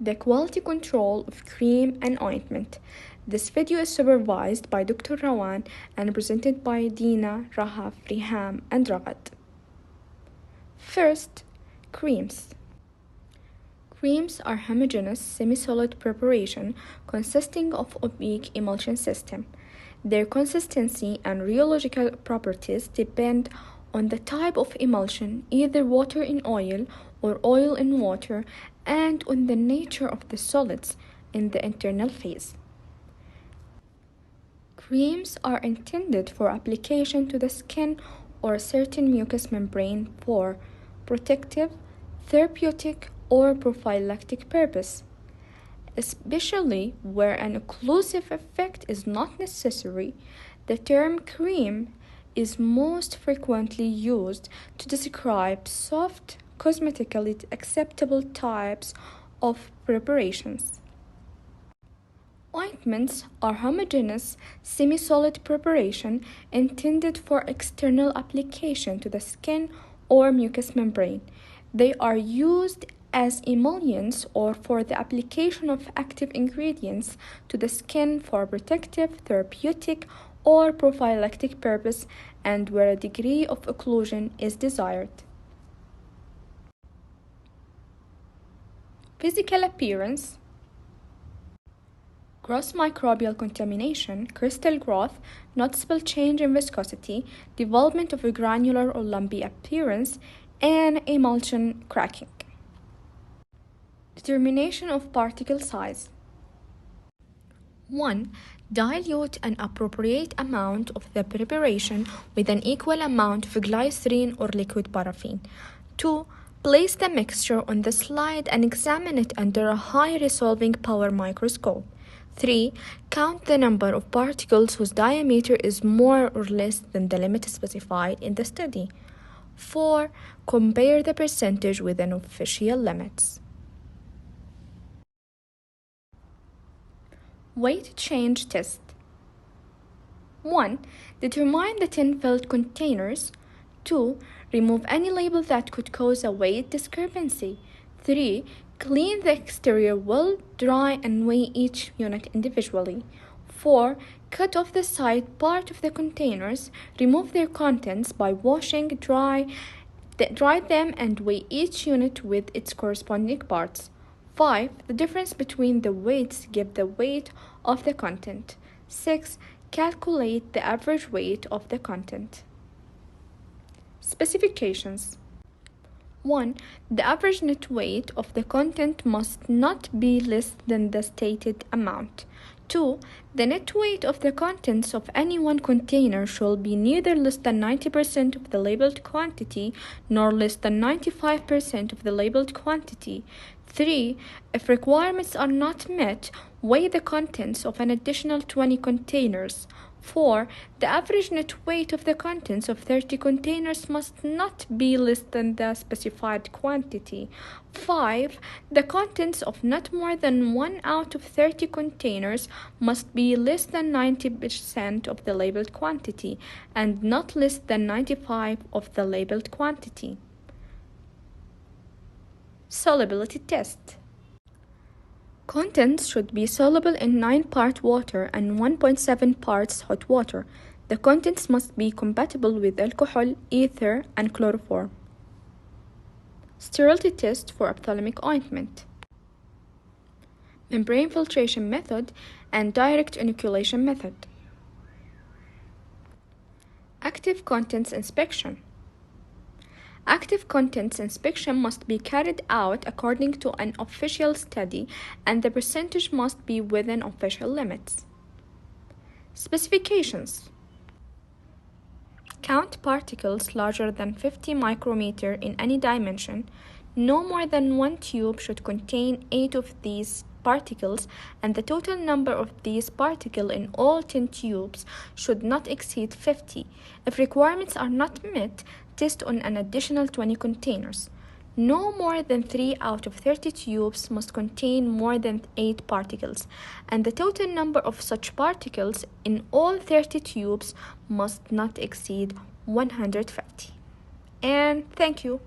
The quality control of cream and ointment. This video is supervised by Dr. Rawan and presented by Dina, Rahaf, Riham, and Ragad. First, creams. Creams are homogeneous semi-solid preparation consisting of opaque emulsion system. Their consistency and rheological properties depend on the type of emulsion, either water in oil or oil in water, and on the nature of the solids in the internal phase. Creams are intended for application to the skin or a certain mucous membrane for protective, therapeutic, or prophylactic purpose, especially where an occlusive effect is not necessary. The term cream is most frequently used to describe soft, cosmetically acceptable types of preparations. Ointments are homogeneous, semi-solid preparation intended for external application to the skin or mucous membrane. They are used as emollients or for the application of active ingredients to the skin for protective, therapeutic, or prophylactic purpose, and where a degree of occlusion is desired. Physical appearance. Gross microbial contamination, crystal growth, noticeable change in viscosity, development of a granular or lumpy appearance, and emulsion cracking. Determination of particle size. 1. Dilute an appropriate amount of the preparation with an equal amount of glycerin or liquid paraffin. 2. Place the mixture on the slide and examine it under a high resolving power microscope. 3. Count the number of particles whose diameter is more or less than the limit specified in the study. 4. Compare the percentage with an official limits. Weight change test. 1. Determine the tin-filled containers. 2. Remove any label that could cause a weight discrepancy. 3. Clean the exterior well, dry, and weigh each unit individually. 4. Cut off the side part of the containers. Remove their contents by washing, dry them, and weigh each unit with its corresponding parts. 5. The difference between the weights give the weight of the content. 6. Calculate the average weight of the content. Specifications. 1. The average net weight of the content must not be less than the stated amount. 2. The net weight of the contents of any one container should be neither less than 90% of the labeled quantity nor less than 95% of the labeled quantity. 3. If requirements are not met, weigh the contents of an additional 20 containers. 4. The average net weight of the contents of 30 containers must not be less than the specified quantity. 5. The contents of not more than 1 out of 30 containers must be less than 90% of the labeled quantity and not less than 95% of the labeled quantity. Solubility test. Contents should be soluble in 9 parts water and 1.7 parts hot water. The contents must be compatible with alcohol, ether, and chloroform. Sterility test for ophthalmic ointment. Membrane filtration method and direct inoculation method. Active contents inspection. Active contents inspection must be carried out according to an official study, and the percentage must be within official limits. Specifications. Count particles larger than 50 micrometer in any dimension. No more than 1 tube should contain 8 of these particles, and the total number of these particles in all 10 tubes should not exceed 50. If requirements are not met, test on an additional 20 containers. No more than 3 out of 30 tubes must contain more than 8 particles, and the total number of such particles in all 30 tubes must not exceed 150. And thank you.